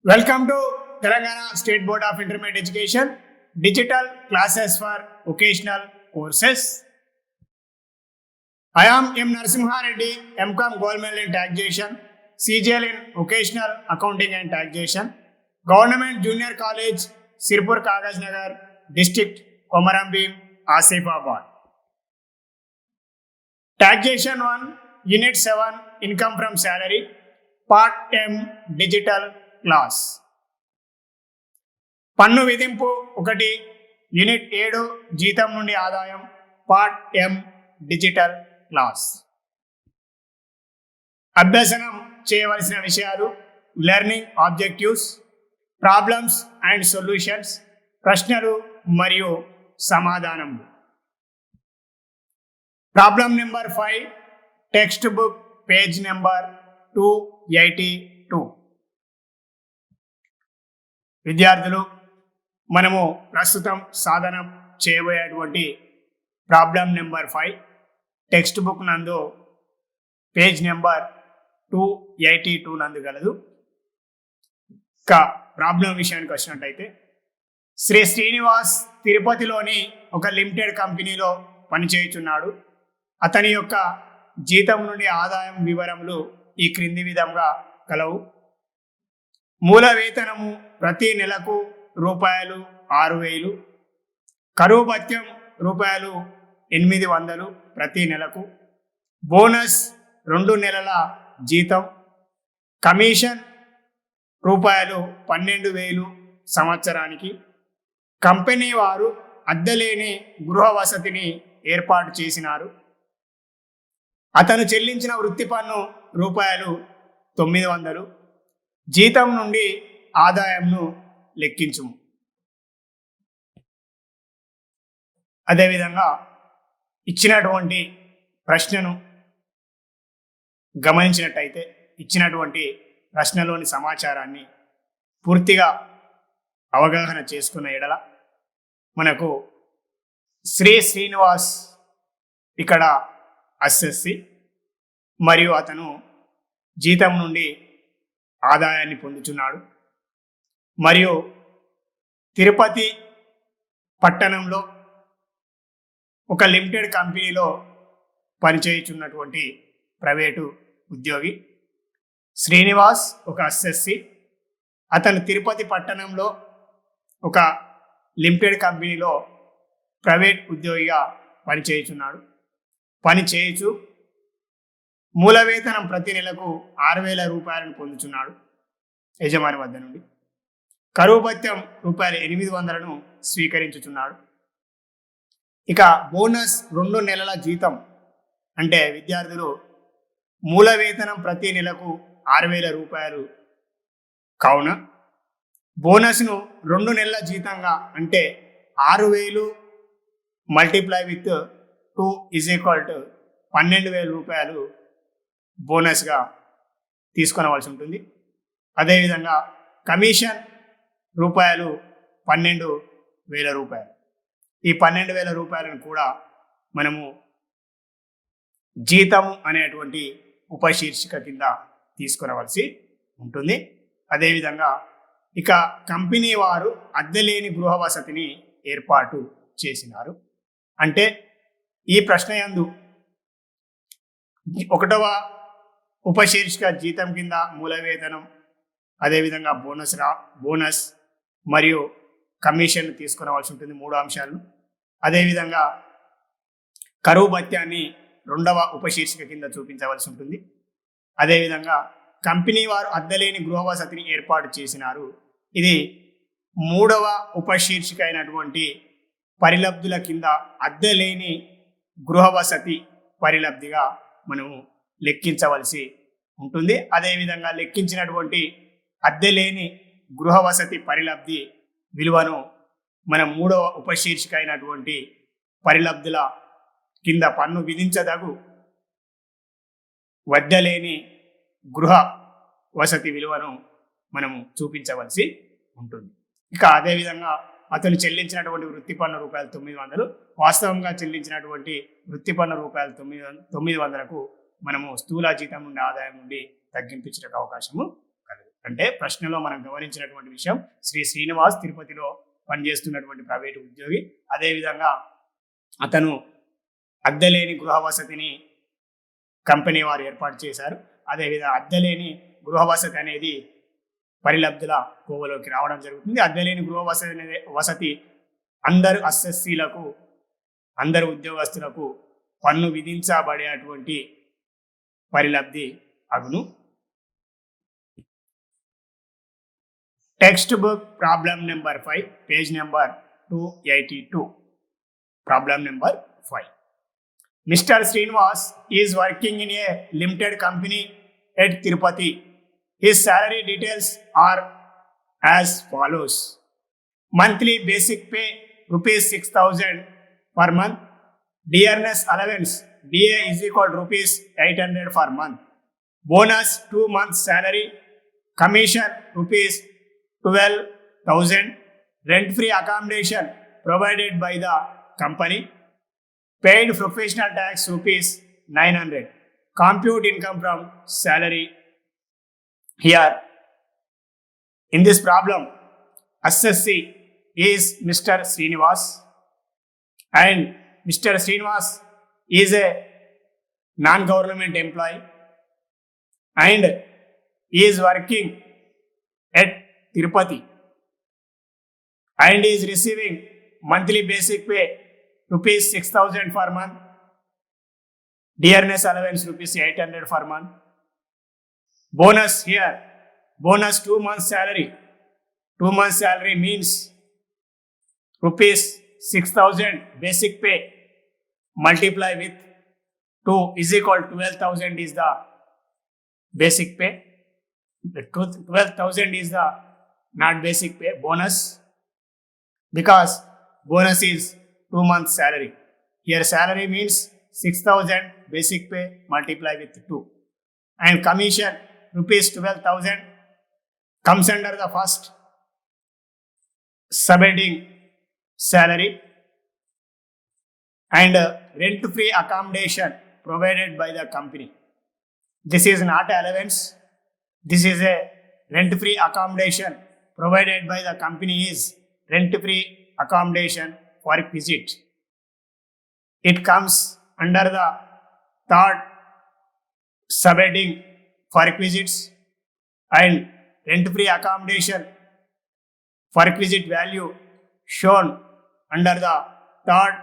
Welcome to Telangana State Board of Intermediate Education Digital Classes for Vocational Courses. I am M. Narasimha Reddy, MCOM Gold Medal in Taxation, CGL in Vocational Accounting and Taxation, Government Junior College, Sirpur Kagaz Nagar, District, Komaram Bhim, Asifabad. Taxation 1, Unit 7, Income from Salary, Part M, Digital Class. పన్ను విధింపు 1, unit 7, జీతం నుండి ఆదాయం, part ఎం, digital class. అభ్యసనం చేయవలసిన విషయాలు: learning objectives, problems and solutions, ప్రశ్నలు మరియు సమాధానములు. Problem number 5, text book page number 282. విద్యార్థులు, మనము ప్రస్తుతం సాధన చేయబోయేటువంటి ప్రాబ్లం నెంబర్ 5 టెక్స్ట్ బుక్ నందు పేజ్ నెంబర్ 282 నందు గలదు. ఇక ప్రాబ్లం విషయానికి వచ్చినట్టయితే, శ్రీ శ్రీనివాస్ తిరుపతిలోని ఒక లిమిటెడ్ కంపెనీలో పనిచేయుచున్నాడు. అతని యొక్క జీతం నుండి ఆదాయం వివరములు ఈ క్రింది విధంగా కలవు. మూల వేతనము ప్రతి నెలకు ₹6,000, కరువు భత్యం ₹800 ప్రతి నెలకు, బోనస్ 2 నెలల జీతం, కమిషన్ ₹12,000 సంవత్సరానికి. కంపెనీ వారు అద్దెలేని గృహ వసతిని ఏర్పాటు చేసినారు. అతను చెల్లించిన వృత్తి పన్ను ₹900. జీతం నుండి ఆదాయంను లెక్కించుము. అదేవిధంగా ఇచ్చినటువంటి ప్రశ్నను గమనించినట్టయితే, ఇచ్చినటువంటి ప్రశ్నలోని సమాచారాన్ని పూర్తిగా అవగాహన చేసుకున్న ఎడల మనకు శ్రీ శ్రీనివాస్ ఇక్కడ అస్ఎస్సి మరియు అతను జీతం నుండి ఆదాయాన్ని పొందుతున్నాడు. మరియు తిరుపతి పట్టణంలో ఒక లిమిటెడ్ కంపెనీలో పనిచేయుచున్నటువంటి ప్రైవేటు ఉద్యోగి. శ్రీనివాస్ ఒక అస్ఎస్సి. అతను తిరుపతి పట్టణంలో ఒక లిమిటెడ్ కంపెనీలో ప్రైవేట్ ఉద్యోగిగా పనిచేయుచున్నాడు. పనిచేయుచు మూల వేతనం ప్రతి నెలకు ₹6,000 పొందుతున్నాడు యజమాని వద్ద నుండి. కరువు భత్యం ₹800 స్వీకరించుచున్నాడు. ఇక బోనస్ 2 నెలల జీతం అంటే విద్యార్థులు మూల వేతనం ప్రతి నెలకు ₹6,000 కావున బోనస్ను 2 నెలల జీతంగా అంటే 6,000 మల్టిప్లై విత్ 2 = ₹12,000 బోనస్గా తీసుకొనవలసి ఉంటుంది. అదేవిధంగా కమిషన్ ₹12,000. ఈ ₹12,000 కూడా మనము జీతం అనేటువంటి ఉపశీర్షిక కింద తీసుకొనవలసి ఉంటుంది. అదేవిధంగా ఇక కంపెనీ వారు అద్దెలేని గృహ వసతిని ఏర్పాటు చేసినారు. అంటే ఈ ప్రశ్న యందు 1వ ఉపశీర్షిక జీతం కింద మూల వేతనం, అదేవిధంగా బోనస్ మరియు కమిషన్ తీసుకునవలసి ఉంటుంది, 3 అంశాలను. అదేవిధంగా కరువు భత్యాన్ని 2వ ఉపశీర్షిక కింద చూపించవలసి ఉంటుంది. అదేవిధంగా కంపెనీ వారు అద్దెలేని గృహ వసతిని ఏర్పాటు చేసినారు. ఇది 3వ ఉపశీర్షిక అయినటువంటి పరిలబ్ధుల కింద అద్దెలేని గృహ వసతి పరిలబ్ధిగా మనము లెక్కించవలసి ఉంటుంది. అదేవిధంగా లెక్కించినటువంటి అద్దెలేని గృహ వసతి పరిలబ్ధి విలువను మనం 3వ ఉపశీర్షిక అయినటువంటి పరిలబ్ధుల కింద పన్ను విధించదగు వద్దలేని గృహ వసతి విలువను మనము చూపించవలసి ఉంటుంది. ఇక అదేవిధంగా అతను చెల్లించినటువంటి వృత్తి పన్ను ₹900, వాస్తవంగా చెల్లించినటువంటి వృత్తి పన్ను ₹900కు మనము స్థూల జీతం నుండి ఆదాయం నుండి తగ్గింపించడానికి అవకాశము కలదు. అంటే ప్రశ్నలో మనం గమనించినటువంటి విషయం శ్రీ శ్రీనివాస్ తిరుపతిలో పనిచేస్తున్నటువంటి ప్రైవేటు ఉద్యోగి. అదేవిధంగా అతను అద్దెలేని గృహ వసతిని కంపెనీ వారు ఏర్పాటు చేశారు. అదేవిధంగా అద్దెలేని గృహ వసతి అనేది పరిలబ్ధుల కోవలోకి రావడం జరుగుతుంది. అద్దెలేని గృహ వసతి అందరు అస్ఎస్సీలకు, అందరు ఉద్యోగస్తులకు పన్ను విధించబడేటువంటి పరిలబ్ధి అగును. Text book problem number 5, page number 282. Problem number 5. Mr. Srinivas is working in a limited company at Tirupati. His salary details are as follows. Monthly basic pay rupees 6,000 per month. Dearness allowance DA is equal to rupees 800 per month. Bonus 2 months salary. Commission rupees 12,000. Rent free accommodation provided by the company. Paid professional tax rupees 900. Compute income from salary. Here, in this problem, assessee is Mr. Srinivas, and Mr. Srinivas is a non-government employee and is working at Tirupati and is receiving monthly basic pay rupees 6,000 per month. Dearness allowance rupees 800 per month. Bonus here, bonus 2 months salary. 2 months salary means rupees 6,000 basic pay multiply with 2 is equal to 12,000 is the basic pay. The 12,000 is the not basic pay, bonus, because bonus is 2 months salary. Here salary means 6,000 basic pay multiply with 2. And commission rupees 12,000 comes under the first subheading salary. And rent free accommodation provided by the company. This is not allowance. This is a rent free accommodation provided by the company is rent free accommodation for visit. It comes under the third subheading for requisites, and rent-free accommodation for requisite value shown under the third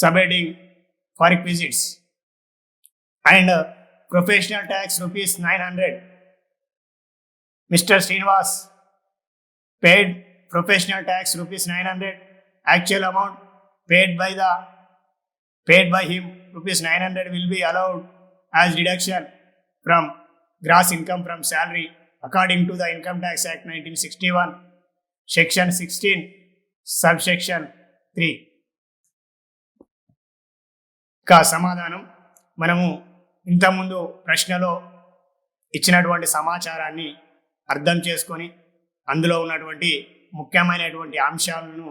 subheading for requisites, and professional tax rupees 900. Mr. Srinivas paid professional tax rupees 900. Actual amount paid by him rupees 900 will be allowed as deduction from gross income from salary according to the Income Tax Act 1961, section 16, subsection 3. కా సమాధానం మనము ఇంతకుముందు ప్రశ్నలో ఇచ్చినటువంటి సమాచారాన్ని అర్థం చేసుకొని అందులో ఉన్నటువంటి ముఖ్యమైనటువంటి అంశాలను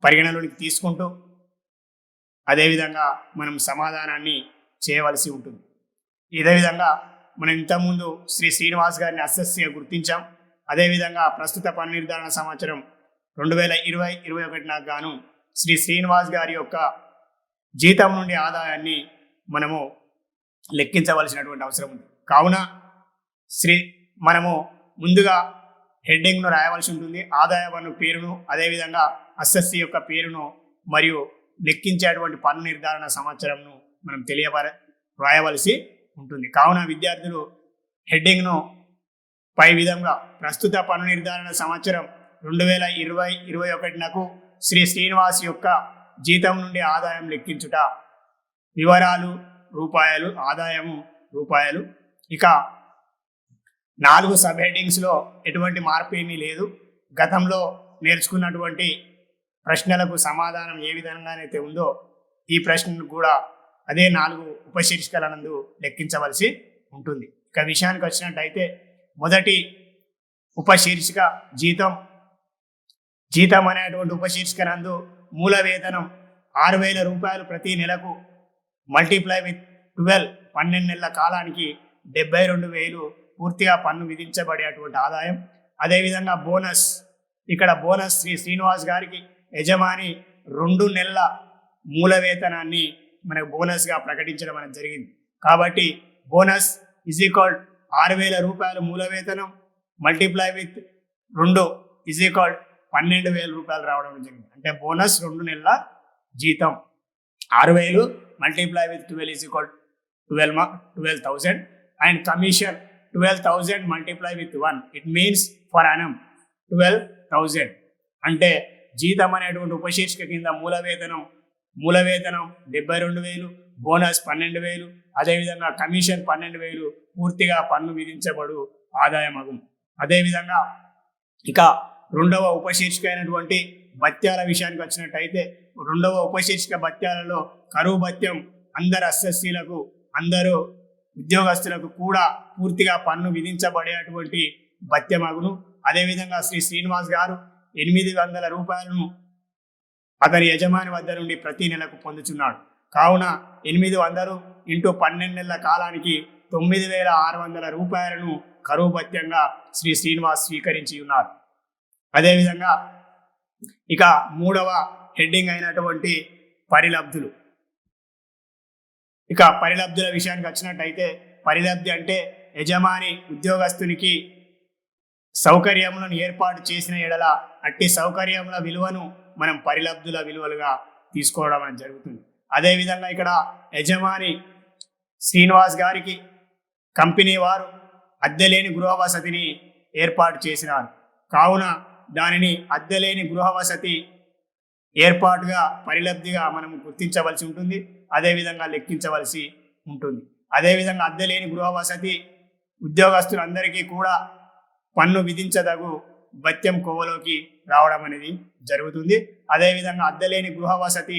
పరిగణలోనికి తీసుకుంటూ అదేవిధంగా మనం సమాధానాన్ని చేయవలసి ఉంటుంది. ఇదే విధంగా మనం ఇంతకుముందు శ్రీ శ్రీనివాస్ గారిని అసెస్సీగా గుర్తించాం. అదేవిధంగా ప్రస్తుత పన్ను నిర్ధారణ సంవత్సరం 2020-21 గాను శ్రీ శ్రీనివాస్ గారి యొక్క జీతం నుండి ఆదాయాన్ని మనము లెక్కించవలసినటువంటి అవసరం ఉంది. కావున మనము ముందుగా హెడ్డింగ్ను రాయవలసి ఉంటుంది. ఆదాయ పన్ను పేరును, అదేవిధంగా అసెస్సీ యొక్క పేరును మరియు లెక్కించేటువంటి పన్ను నిర్ధారణ సంవత్సరంను మనం రాయవలసి ఉంటుంది. కావున విద్యార్థులు హెడ్డింగ్ను పై విధంగా ప్రస్తుత పన్ను నిర్ధారణ సంవత్సరం 2020-21 శ్రీ శ్రీనివాస్ యొక్క జీతం నుండి ఆదాయం లెక్కించుట, వివరాలు రూపాయలు, ఆదాయము రూపాయలు. ఇక 4 సబ్ హెడ్డింగ్స్లో ఎటువంటి మార్పు ఏమీ లేదు. గతంలో నేర్చుకున్నటువంటి ప్రశ్నలకు సమాధానం ఏ విధంగానైతే ఉందో ఈ ప్రశ్నను కూడా అదే 4 ఉపశీర్షికలనందు లెక్కించవలసి ఉంటుంది. ఇక విషయానికి వచ్చినట్టయితే మొదటి ఉపశీర్షిక జీతం అనేటువంటి ఉపశీర్షిక నందు మూల వేతనం 6,000 రూపాయలు ప్రతి నెలకు మల్టిప్లై విత్ 12 నెలల కాలానికి 72,000 పూర్తిగా పన్ను విధించబడేటువంటి ఆదాయం. అదేవిధంగా బోనస్, ఇక్కడ బోనస్ శ్రీనివాస్ గారికి యజమాని 2 నెలల మూల వేతనాన్ని మనకు బోనస్గా ప్రకటించడం అనేది జరిగింది. కాబట్టి బోనస్ ఈజ్ ఈక్వల్ 6,000 రూపాయలు మూల వేతనం మల్టిప్లై విత్ 2 ఈజ్ ఈక్వల్ 12,000 రూపాయలు రావడం జరిగింది. అంటే బోనస్ 2 నెలల జీతం 6,000 multiply with 12 is equal 12,000 and commission 12,000 multiply with 1 it means for అనం 12,000. అంటే జీతం అనేటువంటి ఉపశీర్షిక కింద మూల వేతనం 72,000, బోనస్ 12,000, అదేవిధంగా కమిషన్ 12,000 పూర్తిగా పన్ను విధించబడు ఆదాయం అగును. అదేవిధంగా ఇక రెండవ ఉపశీర్షిక అయినటువంటి భత్యాల విషయానికి వచ్చినట్టయితే, రెండవ ఉపశీర్షిక భత్యాలలో కరువు భత్యం అందరు ఎస్ఎస్సీలకు, అందరూ ఉద్యోగస్తులకు కూడా పూర్తిగా పన్ను విధించబడేటువంటి భత్యం అగును. అదేవిధంగా శ్రీనివాస్ గారు 800 రూపాయలను అతని యజమాని వద్ద నుండి ప్రతి నెలకు పొందుతున్నాడు. కావున 800 ఇంటూ 12 నెలల కాలానికి 9,600 రూపాయలను కరువు భత్యంగా శ్రీనివాస్ స్వీకరించి ఉన్నారు. అదేవిధంగా ఇక మూడవ హెడ్డింగ్ అయినటువంటి పరిలబ్ధులు. ఇక పరిలబ్ధుల విషయానికి వచ్చినట్టయితే, పరిలబ్ధి అంటే యజమాని ఉద్యోగస్తునికి సౌకర్యములను ఏర్పాటు చేసిన ఎడల అట్టి సౌకర్యముల విలువను మనం పరిలబ్ధుల విలువలుగా తీసుకోవడం అనేది జరుగుతుంది. అదేవిధంగా ఇక్కడ యజమాని శ్రీనివాస్ గారికి కంపెనీ వారు అద్దెలేని గృహ వసతిని ఏర్పాటు చేసినారు. కావున దానిని అద్దెలేని గృహ వసతి ఏర్పాటుగా పరిలబ్ధిగా మనం గుర్తించవలసి ఉంటుంది, అదేవిధంగా లెక్కించవలసి ఉంటుంది. అదేవిధంగా అద్దెలేని గృహ వసతి ఉద్యోగస్తులందరికీ కూడా పన్ను విధించదగు భత్యం కోవలోకి రావడం అనేది జరుగుతుంది. అదేవిధంగా అద్దెలేని గృహ వసతి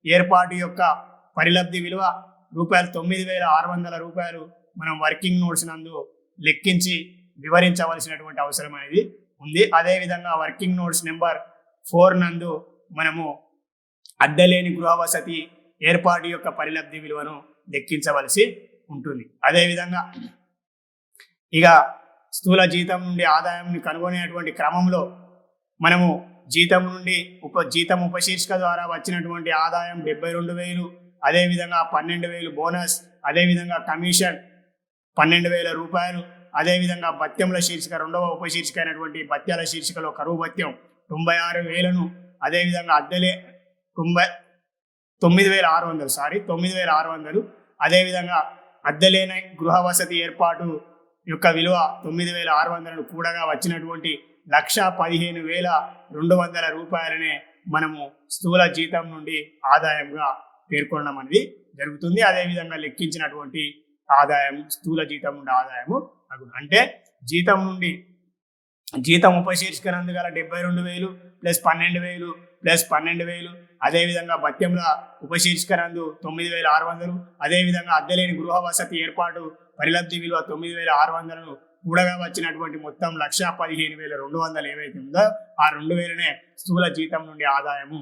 ఏర్పాటు యొక్క పరిలబ్ధి విలువ ₹9,600 మనం వర్కింగ్ నోట్స్ నందు లెక్కించి వివరించవలసినటువంటి అవసరం అనేది ఉంది. అదేవిధంగా వర్కింగ్ నోట్స్ నెంబర్ 4 నందు మనము అద్దెలేని గృహ వసతి ఏర్పాటు యొక్క పరిలబ్ధి విలువను లెక్కించవలసి ఉంటుంది. అదేవిధంగా ఇక స్థూల జీతం నుండి ఆదాయాన్ని కనుగొనేటువంటి క్రమంలో మనము జీతం నుండి జీతం ఉపశీర్షిక ద్వారా వచ్చినటువంటి ఆదాయం 72,000, అదేవిధంగా 12,000 బోనస్, అదేవిధంగా కమిషన్ 12,000 రూపాయలు, అదేవిధంగా భత్యముల శీర్షిక రెండవ ఉపశీర్షిక అయినటువంటి భత్యాల శీర్షికలో కరువు భత్యం 96,000, అదేవిధంగా అద్దెలే 9,600 అదేవిధంగా అద్దెలేని గృహ వసతి ఏర్పాటు యొక్క విలువ 9,600 కూడగా వచ్చినటువంటి 1,15,200 రూపాయలనే మనము స్థూల జీతం నుండి ఆదాయంగా పేర్కొనడం అనేది జరుగుతుంది. అదేవిధంగా లెక్కించినటువంటి ఆదాయం స్థూల జీతం నుండి ఆదాయము అంటే జీతం ఉపశీర్షికనందు గల 72,000 ప్లస్ 12,000 ప్లస్ 12,000, అదేవిధంగా భత్యముల ఉపశీర్షికనందు 9,600, అదేవిధంగా అద్దెలేని గృహ వసతి ఏర్పాటు పరిలబ్ధి విలువ 9,600 కూడగా వచ్చినటువంటి మొత్తం 1,15,200 ఏవైతే ఉందో ఆ 2,000నే స్థూల జీతం నుండి ఆదాయము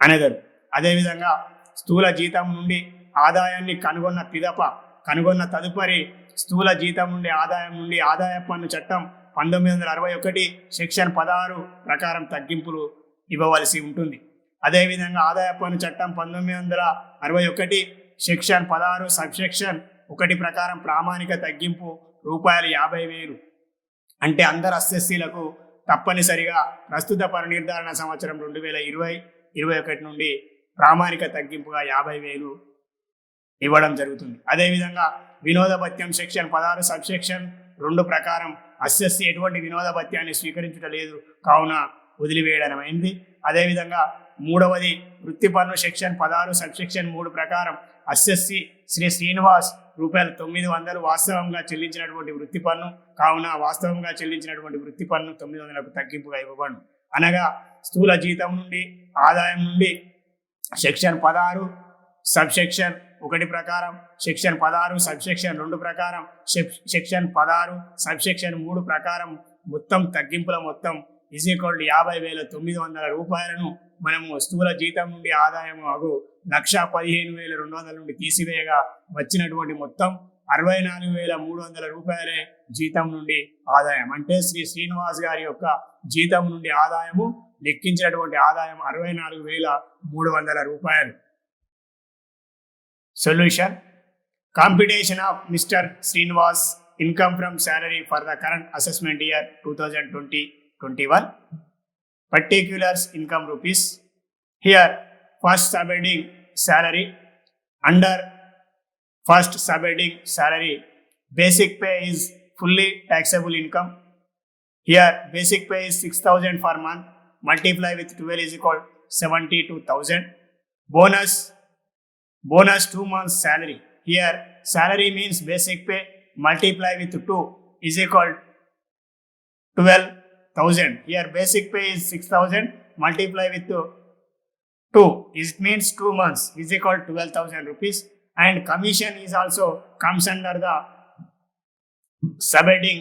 అనేదారు. అదేవిధంగా స్థూల జీతం నుండి ఆదాయాన్ని కనుగొన్న తదుపరి స్థూల జీతం నుండి ఆదాయం నుండి ఆదాయ పన్ను చట్టం 1961 సెక్షన్ 16 ప్రకారం తగ్గింపులు ఇవ్వవలసి ఉంటుంది. అదేవిధంగా ఆదాయ పన్ను చట్టం 1961 సెక్షన్ 16 సబ్సెక్షన్ 1 ప్రకారం ప్రామాణిక తగ్గింపు ₹50,000 అంటే అందరు ఎస్ఎస్సీలకు తప్పనిసరిగా ప్రస్తుత పన్ను నిర్ధారణ సంవత్సరం 2020-21 నుండి ప్రామాణిక తగ్గింపుగా 50,000 ఇవ్వడం జరుగుతుంది. అదేవిధంగా వినోద భత్యం సెక్షన్ 16 సబ్సెక్షన్ 2 ప్రకారం ఎస్ఎస్సీ ఎటువంటి వినోద భత్యాన్ని స్వీకరించలేదు, కావున వదిలివేయడం అయింది. అదేవిధంగా మూడవది వృత్తి పన్ను సెక్షన్ 16 సబ్సెక్షన్ 3 ప్రకారం ఎస్ఎస్సీ శ్రీనివాస్ ₹900 వాస్తవంగా చెల్లించినటువంటి వృత్తి పన్ను, కావున వాస్తవంగా చెల్లించినటువంటి వృత్తి పన్ను 900కు తగ్గింపుగా ఇవ్వబడు. అనగా స్థూల జీతం నుండి ఆదాయం నుండి సెక్షన్ 16 సబ్సెక్షన్ 1 ప్రకారం, సెక్షన్ 16 సబ్సెక్షన్ 2 ప్రకారం, సెక్షన్ 16 సబ్సెక్షన్ 3 ప్రకారం మొత్తం తగ్గింపుల మొత్తం ₹50,900 రూపాయలను మనము స్థూల జీతం నుండి ఆదాయం 1,15,200 నుండి తీసివేయగా వచ్చినటువంటి మొత్తం 64,300 రూపాయలే జీతం నుండి ఆదాయం. అంటే శ్రీ శ్రీనివాస్ గారి యొక్క జీతం నుండి ఆదాయము లెక్కించినటువంటి ఆదాయం 64,300 రూపాయలు. Solution: computation of mister Srinivas income from salary for the current assessment year 2020-21. Particulars income rupees. Here first subheading salary. Under first subheading salary, basic pay is fully taxable income. Here basic pay is 6,000 per month. Multiply with 12 is equal 72,000. Bonus 2 months salary. Here salary means basic pay multiply with 2 is equal 12,000. Here basic pay is 6,000 multiply with 2 it means 2 months is equal 12,000 rupees. And commission is also comes under the subheading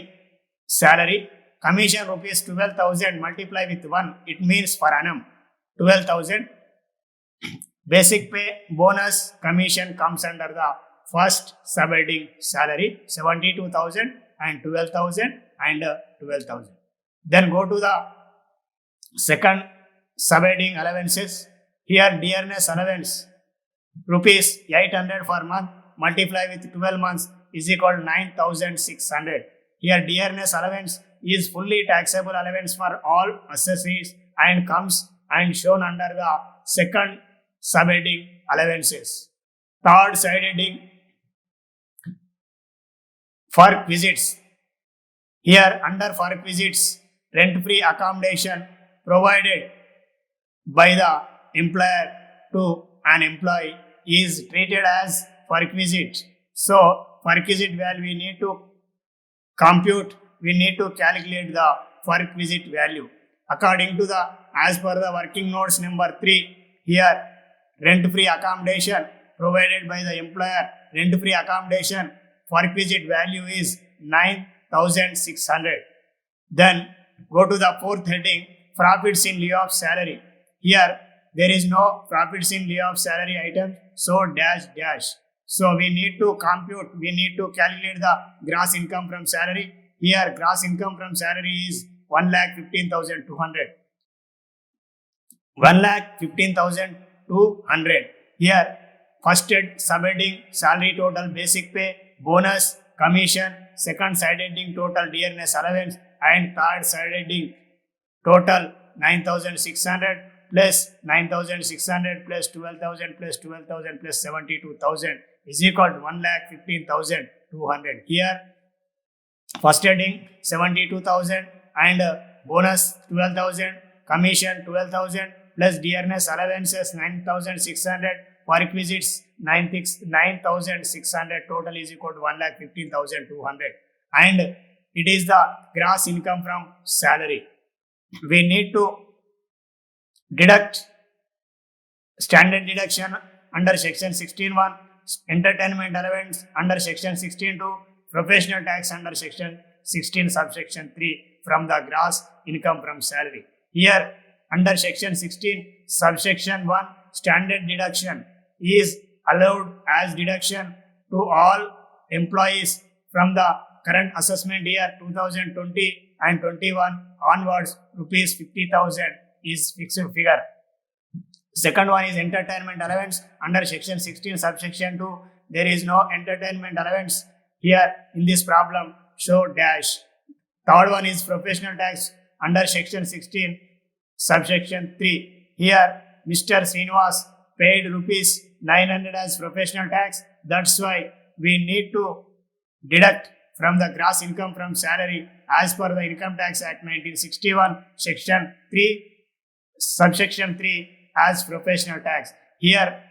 salary. Commission rupees 12,000 multiply with 1 it means per annum 12,000. Basic pay, bonus, commission comes under the first subheading salary 72,000 and 12,000 and 12,000. Then go to the second subheading allowances. Here dearness allowance rupees 800 per month multiply with 12 months is equal 9,600. Here dearness allowance is fully taxable allowance for all accessories and comes and shown under the second subheading allowances. Third subheading for visits. Here under for visits, rent-free accommodation provided by the employer to an employee is treated as perquisite. So perquisite value we need to compute, we need to calculate the perquisite value. According to the, as per the working notes number 3, here rent-free accommodation provided by the employer, rent-free accommodation perquisite value is 9,600. Then go to the fourth heading, profits in lieu of salary. Here there is no profits in lieu of salary item, so dash dash. So we need to compute, we need to calculate the gross income from salary. Here gross income from salary is 1,15,200. 1,15,200. Here first subheading salary total basic pay, bonus, commission, second subheading total dearness allowance, and third subheading total 9,600 plus 9,600 plus 12,000 plus 12,000 plus 72,000 is equal to 1,15,200. Here first heading 72,000 and bonus 12,000, commission 12,000 plus dearness allowances 9,600, perquisites 9,600, total is equal to 1,15,200. And it is the gross income from salary. We need to deduct standard deduction under section 16(1), entertainment allowance under section 16(2), professional tax under section 16 subsection 3 from the gross income from salary. Here under section 16 subsection 1, standard deduction is allowed as deduction to all employees from the current assessment year 2020 and 21 onwards. Rupees 50,000 is fixed figure. Second one is entertainment allowance under section 16 subsection 2. There is no entertainment allowance here in this problem, show dash. Third one is professional tax under section 16 subsection 3. Here Mr. Srinivas paid rupees 900 as professional tax. That's why we need to deduct from the gross income from salary as per the Income Tax Act 1961 section 3 subsection 3 as professional tax. Here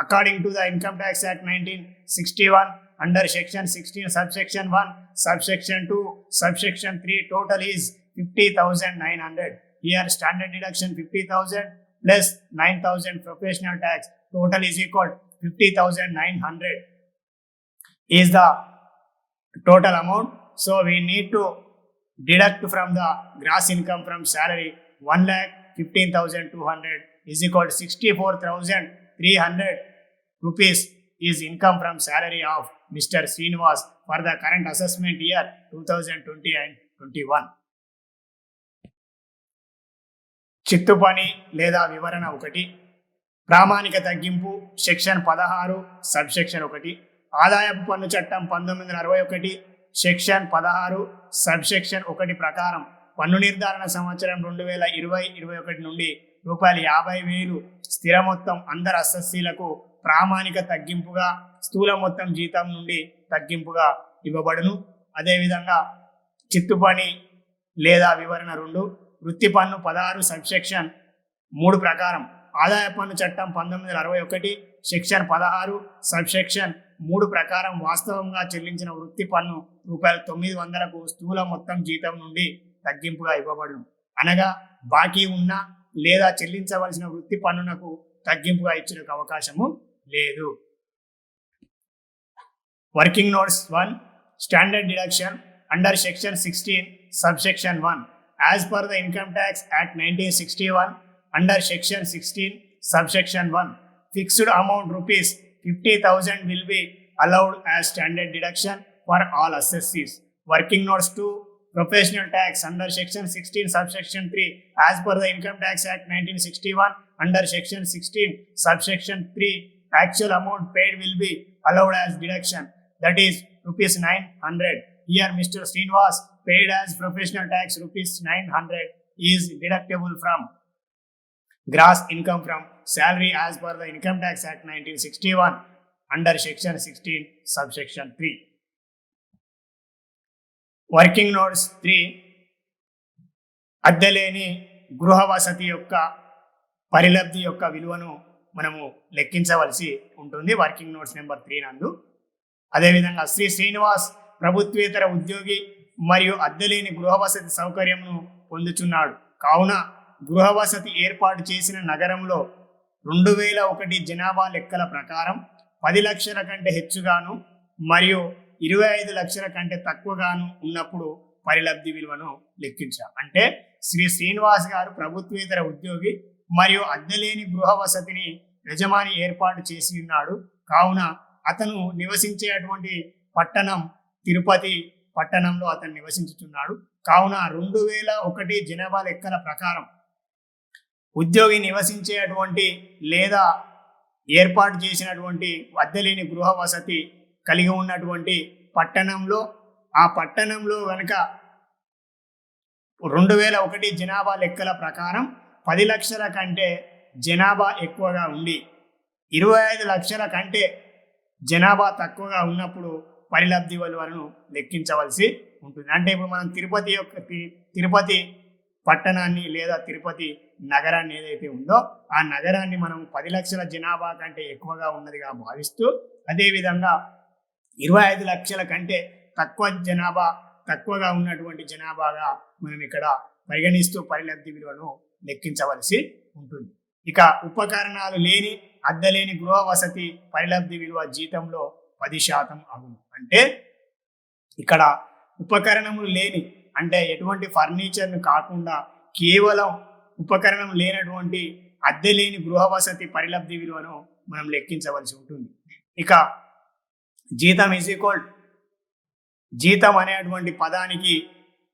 according to the Income Tax Act 1961 under section 16 subsection 1 subsection 2 subsection 3 total is 50,900. Here standard deduction 50,000 plus 9,000 professional tax, total is equal 50,900 is the total amount. So we need to deduct from the gross income from salary 1,15,200 is equal to 64,300 rupees is income from salary of Mr. Srinivas for the current assessment year 2020 and 21. చిత్తు పని లేదా వివరణ 1, ప్రామాణిక తగ్గింపు section 16 subsection 1, ఆదాయపు పన్ను చట్టం 1961 section 16 subsection 1 ప్రకారం పన్ను నిర్ధారణ సంవత్సరం 2020-21 నుండి ₹50,000 స్థిర మొత్తం అందరు అసెస్సీలకు ప్రామాణిక తగ్గింపుగా స్థూల మొత్తం జీతం నుండి తగ్గింపుగా ఇవ్వబడును. అదేవిధంగా చిత్తు పని లేదా వివరణ 2, వృత్తి పన్ను 16 సబ్సెక్షన్ 3 ప్రకారం ఆదాయ పన్ను చట్టం 1961 సెక్షన్ 16 సబ్సెక్షన్ 3 ప్రకారం వాస్తవంగా చెల్లించిన వృత్తి పన్ను ₹900కు స్థూల మొత్తం జీతం నుండి తగ్గింపుగా ఇవ్వబడును. అనగా బాకీ ఉన్న లేదా చెల్లించవలసిన వృత్తి పన్నునకు తగ్గింపుగా ఇచ్చిన అవకాశము లేదు. Working notes 1, standard deduction under section 16 subsection 1 as per the Income Tax Act 1961 under section 16 subsection 1 fixed amount ₹50,000 will be allowed as standard deduction for all assessees. Working notes 2, professional tax under section 16 subsection 3 as per the Income Tax Act 1961 under section 16 subsection 3 actual amount paid will be allowed as deduction, that is ₹900. Here Mr. Srinivas paid as professional tax ₹900 is deductible from gross income from salary as per the Income Tax Act 1961 under section 16 subsection 3. Working notes 3, అద్దెలేని గృహ వసతి యొక్క పరిలబ్ధి యొక్క విలువను మనము లెక్కించవలసి ఉంటుంది working notes number 3 నందు. అదేవిధంగా శ్రీ శ్రీనివాస్ ప్రభుత్వేతర ఉద్యోగి మరియు అద్దెలేని గృహ వసతి సౌకర్యమును పొందుచున్నాడు. కావున గృహ వసతి ఏర్పాటు చేసిన నగరంలో 2001 జనాభా లెక్కల ప్రకారం 10 లక్షల కంటే హెచ్చుగాను మరియు 25 లక్షల కంటే తక్కువగాను ఉన్నప్పుడు పరిలబ్ధి విలువను లెక్కించాం. అంటే శ్రీ శ్రీనివాస్ గారు ప్రభుత్వేతర ఉద్యోగి మరియు అద్దెలేని గృహ వసతిని యజమాని ఏర్పాటు చేసి ఉన్నాడు. కావున అతను నివసించేటువంటి పట్టణం తిరుపతి పట్టణంలో అతను నివసించుతున్నాడు. కావున 2001 జనాభా లెక్కల ప్రకారం ఉద్యోగి నివసించేటువంటి లేదా ఏర్పాటు చేసినటువంటి అద్దెలేని గృహ వసతి కలిగి ఉన్నటువంటి పట్టణంలో ఆ పట్టణంలో కనుక 2001 జనాభా లెక్కల ప్రకారం 10 లక్షల కంటే జనాభా ఎక్కువగా ఉండి 25 లక్షల కంటే జనాభా తక్కువగా ఉన్నప్పుడు పరిలబ్ధి విలువను లెక్కించవలసి ఉంటుంది. అంటే ఇప్పుడు మనం తిరుపతి పట్టణాన్ని లేదా తిరుపతి నగరాన్ని ఏదైతే ఉందో ఆ నగరాన్ని మనం 10 లక్షల జనాభా కంటే ఎక్కువగా ఉన్నదిగా భావిస్తూ, అదేవిధంగా 25 లక్షల కంటే తక్కువగా ఉన్నటువంటి జనాభాగా మనం ఇక్కడ పరిగణిస్తూ పరిలబ్ధి విలువను లెక్కించవలసి ఉంటుంది. ఇక ఉపకరణాలు లేని అద్దెలేని గృహ వసతి పరిలబ్ధి విలువ జీతంలో 10% అగును. అంటే ఇక్కడ ఉపకరణములు లేని అంటే ఎటువంటి ఫర్నిచర్ను కాకుండా కేవలం ఉపకరణం లేనటువంటి అద్దెలేని గృహ వసతి పరిలబ్ధి విలువను మనం లెక్కించవలసి ఉంటుంది. ఇక జీతం జీతం అనేటువంటి పదానికి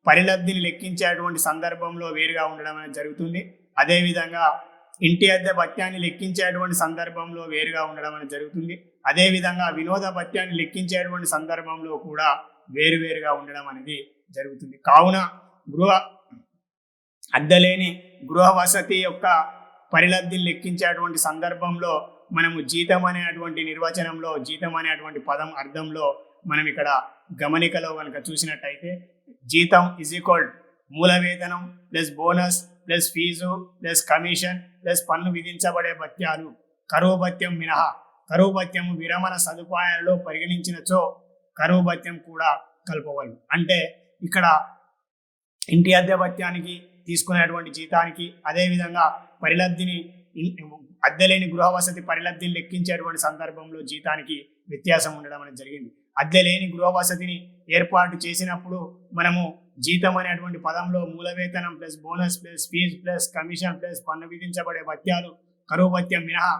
పరిలబ్ధిని లెక్కించేటువంటి సందర్భంలో వేరుగా ఉండడం అనేది జరుగుతుంది. అదేవిధంగా ఇంటి అద్దె భత్యాన్ని లెక్కించేటువంటి సందర్భంలో వేరుగా ఉండడం అనేది జరుగుతుంది. అదేవిధంగా వినోద భత్యాన్ని లెక్కించేటువంటి సందర్భంలో కూడా వేరువేరుగా ఉండడం అనేది జరుగుతుంది. కావున అద్దెలేని గృహ వసతి యొక్క పరిలబ్ధిని లెక్కించేటువంటి సందర్భంలో మనము జీతం అనేటువంటి నిర్వచనంలో జీతం అనేటువంటి పదం అర్థంలో మనం ఇక్కడ గమనికలో కనుక చూసినట్టయితే జీతం = మూల వేతనం plus bonus plus fees plus commission plus పన్ను విధించబడే భత్యాలు, కరువు భత్యం మినహా. కరువు భత్యము విరమణ సదుపాయాలలో పరిగణించినచో కరువు భత్యం కూడా కలపవలను. అంటే ఇక్కడ ఇంటి అద్దె భత్యానికి తీసుకునేటువంటి జీతానికి అదేవిధంగా పరిలబ్ధిని అద్దెలేని గృహ వసతి పరిలబ్ధిని లెక్కించేటువంటి సందర్భంలో జీతానికి వ్యత్యాసం ఉండడం అనేది జరిగింది. అద్దెలేని గృహ వసతిని ఏర్పాటు చేసినప్పుడు మనము జీతం అనేటువంటి పదంలో మూల వేతనం plus bonus plus fees plus commission plus పన్ను విధించబడే భత్యాలు, కరువు భత్యం మినహా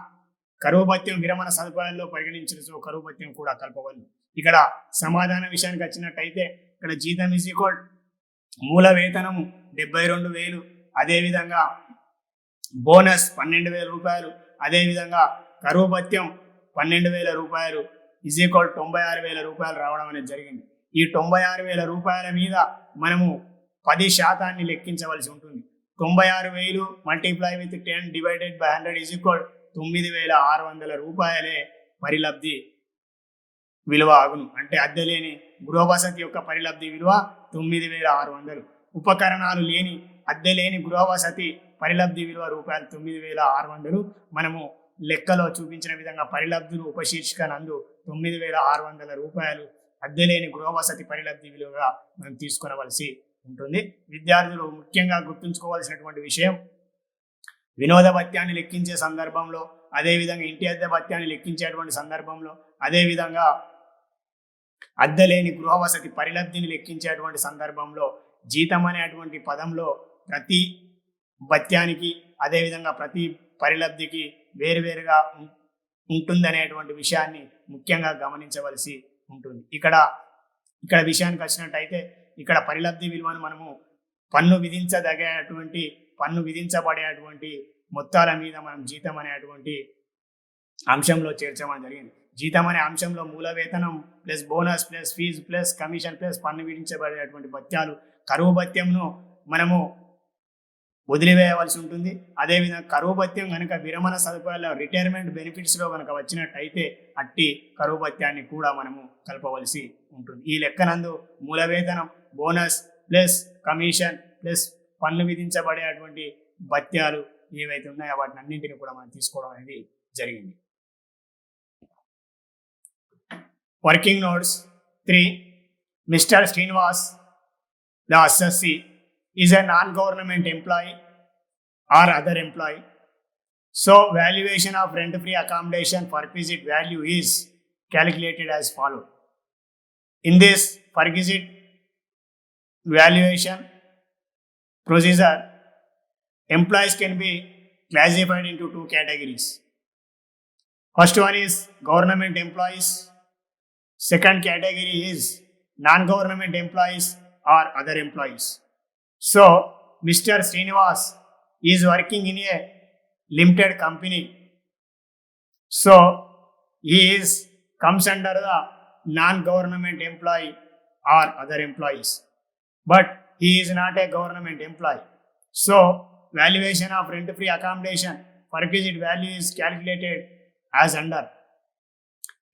కరువు భత్యం విరమణ సదుపాయాల్లో పరిగణించవచ్చు, కరువు భత్యం కూడా కలపవలను. ఇక్కడ సమాధాన విషయానికి వచ్చినట్టయితే ఇక్కడ జీతం ఈజ్ ఈక్వల్ మూల వేతనము 72,000, అదేవిధంగా బోనస్ 12,000 రూపాయలు, అదేవిధంగా కరువు భత్యం 12,000 రూపాయలు ఈజ్ ఈక్వల్ 96,000 రూపాయలు రావడం అనేది జరిగింది. ఈ 96,000 రూపాయల మీద మనము 10% లెక్కించవలసి ఉంటుంది. 96,000 multiply with 10 divided by 100 is equal 9,600 రూపాయలే పరిలబ్ధి విలువ అగును. అంటే అద్దె లేని గృహ వసతి యొక్క పరిలబ్ధి విలువ 9,600. ఉపకరణాలు లేని అద్దె లేని గృహ వసతి పరిలబ్ధి విలువ రూపాయలు 9,600. మనము లెక్కలో చూపించిన విధంగా పరిలబ్ధులు ఉపశీర్షిక నందు 9,600 రూపాయలు అద్దె లేని గృహ వసతి పరిలబ్ధి విలువగా మనం తీసుకొనవలసి ఉంటుంది. విద్యార్థులు ముఖ్యంగా గుర్తుంచుకోవాల్సినటువంటి విషయం, వినోద భత్యాన్ని లెక్కించే సందర్భంలో, అదేవిధంగా ఇంటి అద్దె భత్యాన్ని లెక్కించేటువంటి సందర్భంలో, అదేవిధంగా అద్దె లేని గృహ వసతి పరిలబ్ధిని లెక్కించేటువంటి సందర్భంలో జీతం అనేటువంటి పదంలో ప్రతి భత్యానికి అదేవిధంగా ప్రతి పరిలబ్ధికి వేరువేరుగా ఉంటుందనేటువంటి విషయాన్ని ముఖ్యంగా గమనించవలసి ఉంటుంది. ఇక్కడ విషయానికి వచ్చినట్టయితే ఇక్కడ పరిలబ్ధి విలువను మనము పన్ను విధించబడేటువంటి మొత్తాల మీద మనం జీతం అనేటువంటి అంశంలో చేర్చడం జరిగింది. జీతం అనే అంశంలో మూల వేతనం plus bonus plus fees plus commission plus పన్ను విధించబడేటువంటి భత్యాలు, కరువు భత్యంను మనము వదిలివేయవలసి ఉంటుంది. అదేవిధంగా కరువు భత్యం కనుక విరమణ సదుపాయాల రిటైర్మెంట్ బెనిఫిట్స్లో కనుక వచ్చినట్టయితే అట్టి కరువు భత్యాన్ని కూడా మనము కలపవలసి ఉంటుంది. ఈ లెక్కనందు మూల వేతనం, బోనస్ ప్లస్ కమిషన్ ప్లస్ పన్ను విధించబడేటువంటి భత్యాలు ఏవైతే ఉన్నాయో వాటిని అన్నింటినీ కూడా మనం తీసుకోవడం అనేది జరిగింది. Working notes 3. Mr. Srinivas, the assessee, is a non-government employee or other employee. So, valuation of rent-free accommodation perquisite value is calculated as follows. In this perquisite valuation procedure, employees can be classified into 2 categories. First one is government employees. Second category is non-government employees or other employees. So, Mr. Srinivas is working in a limited company. So, he comes under the non-government employee or other employees. But he is not a government employee. So, valuation of rent-free accommodation perquisite value is calculated as under.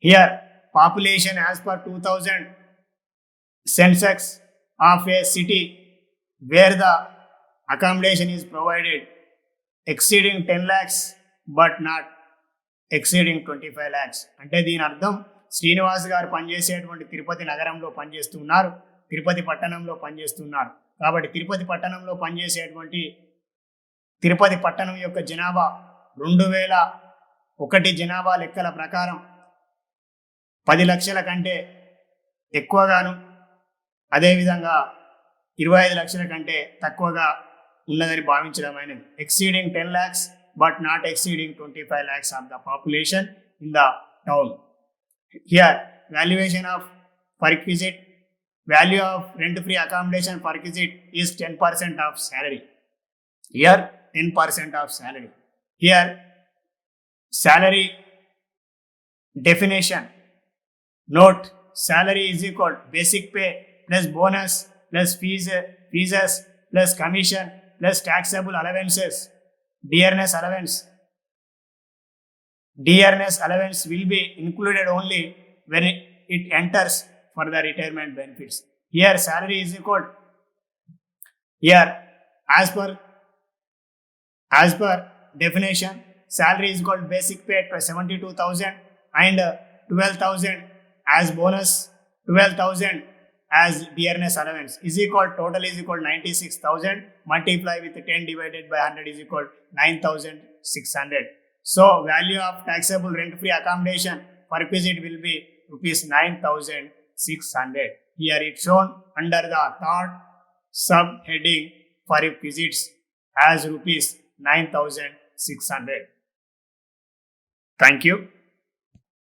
Here, population as per 2000 census of a city where the accommodation is provided exceeding 10 lakhs but not exceeding 25 lakhs. అంటే దీని అర్థం శ్రీనివాస్ గారు పనిచేసేటువంటి తిరుపతి నగరంలో పనిచేస్తున్నారు, తిరుపతి పట్టణంలో పనిచేస్తున్నారు. కాబట్టి తిరుపతి పట్టణంలో పనిచేసేటువంటి తిరుపతి పట్టణం యొక్క జనాభా 2001 జనాభా లెక్కల ప్రకారం 10 లక్షల కంటే ఎక్కువగాను, అదేవిధంగా 25 లక్షల కంటే తక్కువగా ఉన్నదని భావించడం అయినది. Exceeding 10 lakhs but not exceeding 25 lakhs of the population in the town. Here, valuation of perquisite value of rent-free accommodation perquisite is 10% of salary. Here, 10% of salary. Here, salary definition. Note, salary is equal basic pay plus bonus plus fees plus commission plus taxable allowances. Dearness allowance will be included only when it enters for the retirement benefits. Here salary is equal. Here as per definition, salary is equal basic pay to 72,000 and 12,000 as bonus, 12,000 as dearness allowance is equal, total is equal 96,000 multiply with 10 divided by 100 is equal 9,600. So value of taxable rent-free accommodation perquisite will be rupees 9,600. Here it shown under the third subheading perquisites as rupees 9,600. Thank you.